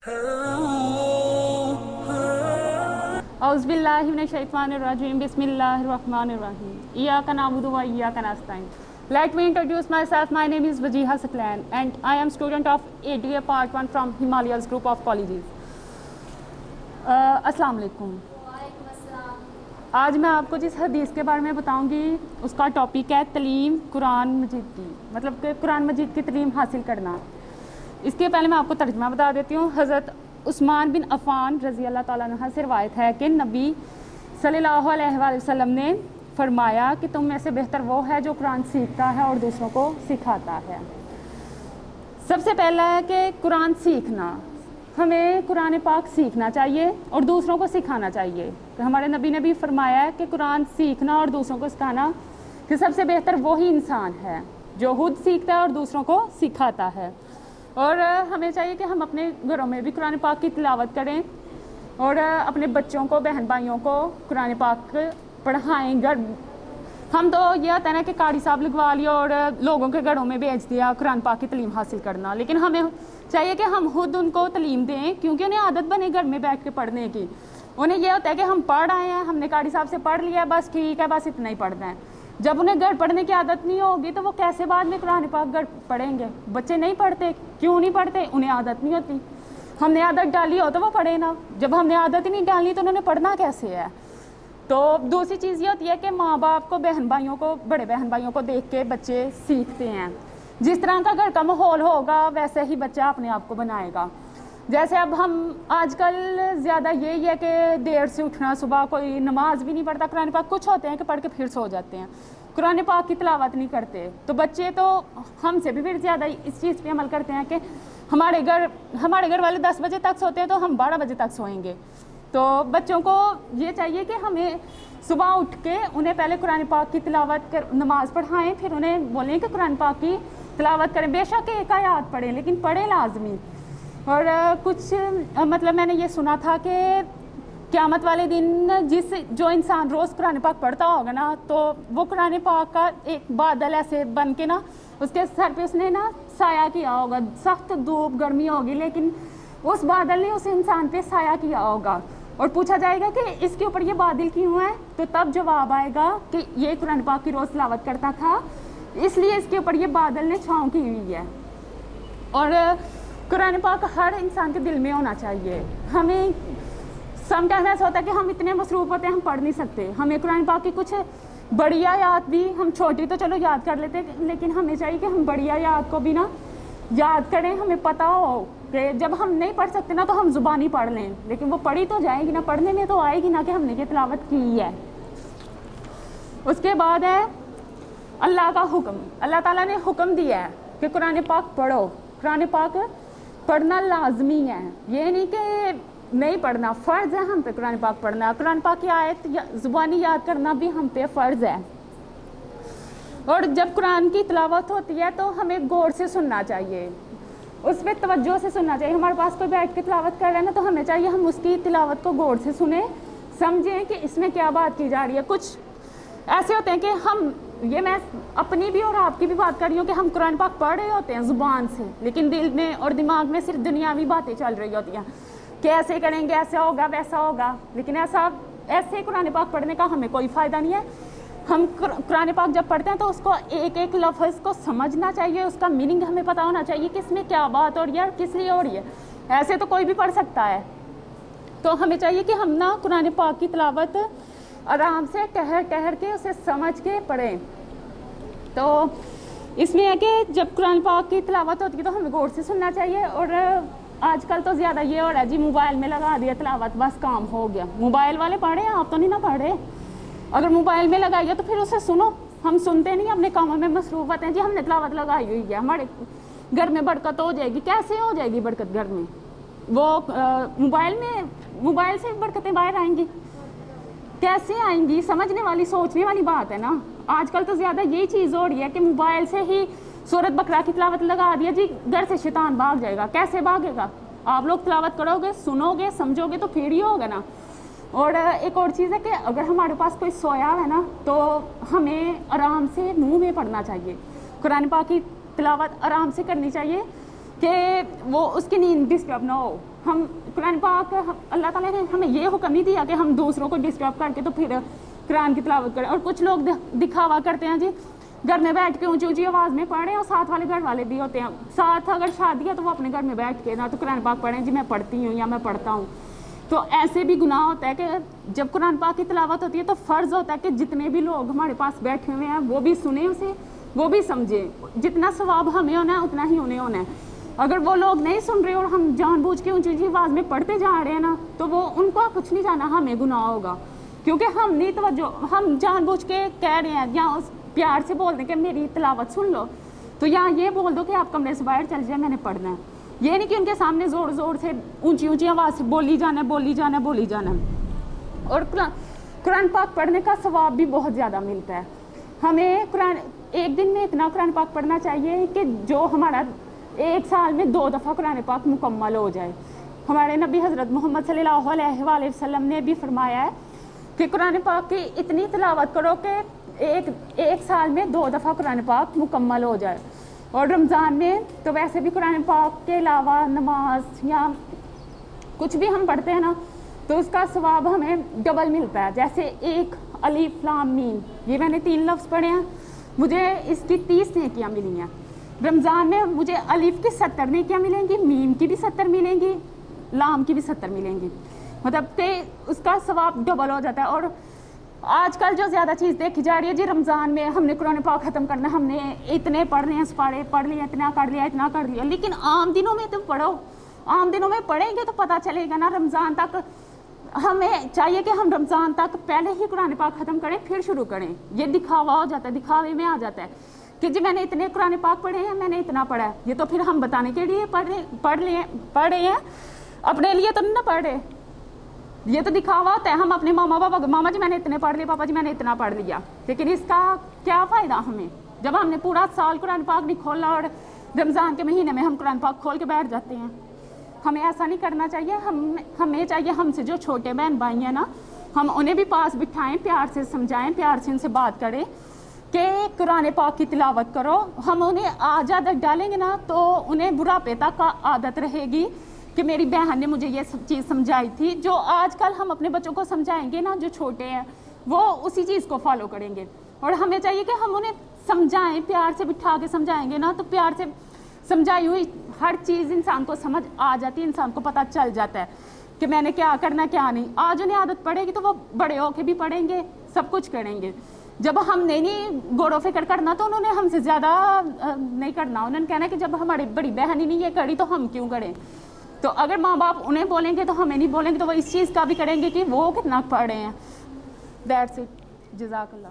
Auzubillahiminash-shaytanir-rajim. Bismillahir-rahmanir-rahim. Iyyaka na'budu wa iyyaka nasta'in. Let me introduce myself. My name is Wajiha Saklan and I am student of ADA Part 1 from Himalayas Group of Colleges. अस्सलाम वालेकुम. आज मैं आपको जिस हदीस के बारे में बताऊंगी उसका टॉपिक है तलीम कुरान मजीद की, मतलब कि कुरान मजीद की तलीम हासिल करना. इसके पहले मैं आपको तर्जुमा बता देती हूँ. हज़रत उस्मान बिन अफ़ान रज़ी अल्लाह ताला अन्हु से रिवायत है कि नबी सल्लल्लाहु अलैहि वसल्लम ने फरमाया कि तुम में से बेहतर वो है जो कुरान सीखता है और दूसरों को सिखाता है. सबसे पहला है कि कुरान सीखना, हमें कुरान पाक सीखना चाहिए और दूसरों को सिखाना चाहिए. तो हमारे नबी ने भी फरमाया है कि कुरान सीखना और दूसरों को सिखाना कि सबसे बेहतर वही इंसान है जो खुद सीखता है और दूसरों को सिखाता है. और हमें चाहिए कि हम अपने घरों में भी कुरान पाक की तिलावत करें और अपने बच्चों को, बहन भाइयों को कुरान पाक पढ़ाएं. घर हम तो ये आता है ना कि कारी साहब लगवा लिया और लोगों के घरों में भेज दिया कुरान पाक की तलीम हासिल करना, लेकिन हमें चाहिए कि हम खुद उनको तलीम दें, क्योंकि उन्हें आदत बने घर में बैठ के पढ़ने की. उन्हें यह होता है कि हम पढ़ आए हैं, हमने कारी साहब से पढ़ लिया, बस ठीक है, बस इतना ही पढ़ना है. जब उन्हें घर पढ़ने की आदत नहीं होगी तो वो कैसे बाद में कुरान पाक घर पढ़ेंगे. बच्चे नहीं पढ़ते, क्यों नहीं पढ़ते? उन्हें आदत नहीं होती. हमने आदत डाली हो तो वो पढ़े ना, जब हमने आदत ही नहीं डाली तो उन्होंने पढ़ना कैसे है. तो दूसरी चीज़ ये होती है कि माँ बाप को, बहन भाइयों को, बड़े बहन भाइयों को देख के बच्चे सीखते हैं. जिस तरह का घर का माहौल होगा वैसे ही बच्चा अपने आप को बनाएगा. जैसे अब हम आजकल ज़्यादा यही है कि देर से उठना, सुबह कोई नमाज भी नहीं पढ़ता कुरान पाक. कुछ होते हैं कि पढ़ के फिर सो जाते हैं, कुरान पाक की तिलावत नहीं करते. तो बच्चे तो हमसे भी फिर ज़्यादा इस चीज़ पे अमल करते हैं कि हमारे घर वाले 10 बजे तक सोते हैं तो हम 12 बजे तक सोएंगे. तो बच्चों को ये चाहिए कि हमें सुबह उठ के उन्हें पहले कुरान पाक की तिलावत कर, नमाज पढ़ाएँ, फिर उन्हें बोलें कि कुरान पाक की तिलावत करें. बेशक एक आयत पढ़ें, लेकिन पढ़ें लाजमी. और कुछ मतलब मैंने ये सुना था कि क़यामत वाले दिन जो इंसान रोज़ कुरान पाक पढ़ता होगा ना, तो वो कुरान पाक का एक बादल ऐसे बन के ना उसके सर पे उसने ना साया किया होगा. सख्त धूप गर्मी होगी, लेकिन उस बादल ने उस इंसान पे साया किया होगा. और पूछा जाएगा कि इसके ऊपर ये बादल क्यों है, तो तब जवाब आएगा कि ये कुरान पाक की रोज़ तिलावत करता था, इसलिए इसके ऊपर ये बादल ने छाँव की हुई है. और कुरान पाक हर इंसान के दिल में होना चाहिए. हमें समटाइम ऐसा होता है कि हम इतने मसरूफ़ होते हैं हम पढ़ नहीं सकते. हमें कुरान पाक की कुछ बड़ी आयत भी, हम छोटी तो चलो याद कर लेते, लेकिन हमें चाहिए कि हम बड़ी आयत को भी ना याद करें. हमें पता हो कि जब हम नहीं पढ़ सकते ना तो हम ज़ुबानी पढ़ लें, लेकिन वो पढ़ी तो जाएगी ना, पढ़ने में तो आएगी ना कि हमने ये तिलावत की है. उसके बाद है अल्लाह का हुक्म. अल्लाह ताला ने हुक्म दिया है कि कुरान पाक पढ़ो. कुरान पाक पढ़ना लाजमी है, ये नहीं कि नहीं पढ़ना. फ़र्ज़ है हम पे कुरान पाक पढ़ना. कुरान पाक की आयत ज़ुबानी याद करना भी हम पे फ़र्ज़ है. और जब कुरान की तिलावत होती है तो हमें गौर से सुनना चाहिए, उस पर तवज्जो से सुनना चाहिए. हमारे पास कोई बैठ के तिलावत कर रहा है ना, तो हमें चाहिए हम उसकी तिलावत को गौर से सुने, समझें कि इसमें क्या बात की जा रही है. कुछ ऐसे होते हैं कि हम, ये मैं अपनी भी और आपकी भी बात कर रही हूँ कि हम कुरान पाक पढ़ रहे होते हैं ज़ुबान से, लेकिन दिल में और दिमाग में सिर्फ दुनियावी बातें चल रही होती हैं कि ऐसे करेंगे, ऐसा होगा, वैसा होगा. लेकिन ऐसे कुरान पाक पढ़ने का हमें कोई फ़ायदा नहीं है. हम कुरान पाक जब पढ़ते हैं तो उसको एक एक लफ्ज़ को समझना चाहिए, उसका मीनिंग हमें पता होना चाहिए कि इसमें क्या बात हो रही है और किस लिए हो रही है. ऐसे तो कोई भी पढ़ सकता है. तो हमें चाहिए कि हम ना कुरान पाक की तिलावत आराम से ठहर के उसे समझ के पढ़ें. तो इसमें है कि जब कुरान पाक की तिलावत होती है तो हमें गौर से सुनना चाहिए. और आजकल तो ज़्यादा ये हो रहा है जी, मोबाइल में लगा दिया तिलावत, बस काम हो गया. मोबाइल वाले पढ़े, आप तो नहीं ना पढ़े. अगर मोबाइल में लगाइए तो फिर उसे सुनो. हम सुनते नहीं, अपने कामों में मसरूफ़ होते हैं जी. हमने तिलावत लगाई हुई है, हमारे घर में बरकत हो जाएगी. कैसे हो जाएगी बरकत घर में? वो मोबाइल से बरकतें बाहर आएंगी, कैसे आएंगी? समझने वाली, सोचने वाली बात है ना. आजकल तो ज़्यादा यही चीज़ हो रही है कि मोबाइल से ही सूरत बकरा की तिलावत लगा दिया जी, घर से शैतान भाग जाएगा. कैसे भागेगा? आप लोग तिलावत करोगे, सुनोगे, समझोगे तो फिर ही होगा ना. और एक और चीज़ है कि अगर हमारे पास कोई सोया है ना तो हमें आराम से मुंह में पढ़ना चाहिए. कुरान पाक की तिलावत आराम से करनी चाहिए کہ وہ اس کی نیند ڈسٹرب نہ ہو. ہم قرآن پاک اللہ تعالیٰ نے ہمیں یہ حکم نہیں دیا کہ ہم دوسروں کو ڈسٹرب کر کے تو پھر قرآن کی تلاوت کریں. اور کچھ لوگ دکھاوا کرتے ہیں جی, گھر میں بیٹھ کے اونچی اونچی آواز میں پڑھیں, اور ساتھ والے گھر والے بھی ہوتے ہیں ساتھ, اگر شادی ہے تو وہ اپنے گھر میں بیٹھ کے نہ تو قرآن پاک پڑھیں جی میں پڑھتی ہوں یا میں پڑھتا ہوں. تو ایسے بھی گناہ ہوتا ہے کہ جب قرآن پاک کی تلاوت ہوتی ہے تو فرض ہوتا ہے کہ جتنے بھی لوگ ہمارے پاس بیٹھے ہوئے ہیں وہ بھی سنیں اسے, وہ بھی سمجھیں. جتنا ثواب ہمیں ہونا ہے اتنا ہی انہیں ہونا ہے. اگر وہ لوگ نہیں سن رہے اور ہم جان بوجھ کے اونچی اونچی آواز میں پڑھتے جا رہے ہیں نا, تو وہ ان کو کچھ نہیں جانا, ہمیں گناہ ہوگا. کیونکہ ہم نہیں توجہ, ہم جان بوجھ کے کہہ رہے ہیں, یا پیار سے بول دیں کہ میری تلاوت سن لو, تو یہاں یہ بول دو کہ آپ کمرے سے باہر چل جائیں, میں نے پڑھنا ہے. یہ نہیں کہ ان کے سامنے زور زور سے اونچی اونچی آواز سے بولی جانا ہے, بولی جانا ہے, بولی جانا ہے. اور قرآن پاک پڑھنے کا ثواب بھی بہت زیادہ ملتا ہے. ہمیں قرآن ایک دن میں اتنا قرآن پاک پڑھنا چاہیے کہ جو ہمارا ایک سال میں 2 دفعہ قرآن پاک مکمل ہو جائے. ہمارے نبی حضرت محمد صلی اللہ علیہ وآلہ وسلم نے بھی فرمایا ہے کہ قرآن پاک کی اتنی تلاوت کرو کہ ایک سال میں 2 دفعہ قرآن پاک مکمل ہو جائے. اور رمضان میں تو ویسے بھی قرآن پاک کے علاوہ نماز یا کچھ بھی ہم پڑھتے ہیں نا, تو اس کا ثواب ہمیں ڈبل ملتا ہے. جیسے ایک الف لام میم, یہ میں نے 3 لفظ پڑھے ہیں, مجھے اس کی 30 نیکیاں ملی ہیں. رمضان میں مجھے الف کی 70 نیکیاں ملیں گی, میم کی بھی 70 ملیں گی, لام کی بھی 70 ملیں گی. مطلب کہ اس کا ثواب ڈبل ہو جاتا ہے. اور آج کل جو زیادہ چیز دیکھی جا رہی ہے جی, رمضان میں ہم نے قرآن پاک ختم کرنا, ہم نے اتنے پڑھ رہے ہیں, سپارے پڑھ لیے, اتنا کر لیا, اتنا کر لیا. لیکن عام دنوں میں تم پڑھو, عام دنوں میں پڑھیں گے تو پتہ چلے گا نا. رمضان تک ہمیں چاہیے کہ ہم رمضان تک پہلے ہی قرآن پاک ختم کریں پھر شروع کریں. یہ دکھاوا ہو جاتا ہے, دکھاوے میں آ جاتا ہے کہ جی میں نے اتنے قرآن پاک پڑھے ہیں, میں نے اتنا پڑھا ہے. یہ تو پھر ہم بتانے کے لیے پڑھ رہے ہیں, اپنے لیے تو نہیں نہ پڑھ رہے. یہ تو دکھاوا ہوتا ہے. ہم اپنے ماما جی میں نے اتنے پڑھ لیے, پاپا جی میں نے اتنا پڑھ لیا. لیکن اس کا کیا فائدہ ہمیں جب ہم نے پورا سال قرآن پاک نہیں کھولا اور رمضان کے مہینے میں ہم قرآن پاک کھول کے بیٹھ جاتے ہیں. ہمیں ایسا نہیں کرنا چاہیے. ہمیں چاہیے ہم سے جو چھوٹے بہن بھائی ہیں نا, ہم انہیں بھی پاس بٹھائیں, پیار سے سمجھائیں, پیار سے ان سے بات کریں کہ قرآن پاک کی تلاوت کرو. ہم انہیں آج عادت ڈالیں گے نا تو انہیں بڑھاپے تک کا عادت رہے گی کہ میری بہن نے مجھے یہ سب چیز سمجھائی تھی. جو آج کل ہم اپنے بچوں کو سمجھائیں گے نا, جو چھوٹے ہیں, وہ اسی چیز کو فالو کریں گے. اور ہمیں چاہیے کہ ہم انہیں سمجھائیں, پیار سے بٹھا کے سمجھائیں گے نا, تو پیار سے سمجھائی ہوئی ہر چیز انسان کو سمجھ آ جاتی ہے, انسان کو پتہ چل جاتا ہے کہ میں نے کیا کرنا کیا نہیں. آج انہیں عادت پڑے گی تو وہ بڑے ہو کے بھی پڑھیں گے, سب کچھ کریں گے. جب ہم نے نہیں غور و فکر کرنا تو انہوں نے ہم سے زیادہ نہیں کرنا. انہوں نے کہنا کہ جب ہماری بڑی بہن ہی نہیں یہ کری تو ہم کیوں کریں. تو اگر ماں باپ انہیں بولیں گے تو ہمیں نہیں بولیں گے, تو وہ اس چیز کا بھی کریں گے کہ وہ کتنا پڑھ رہے ہیں. That's it. جزاک اللہ.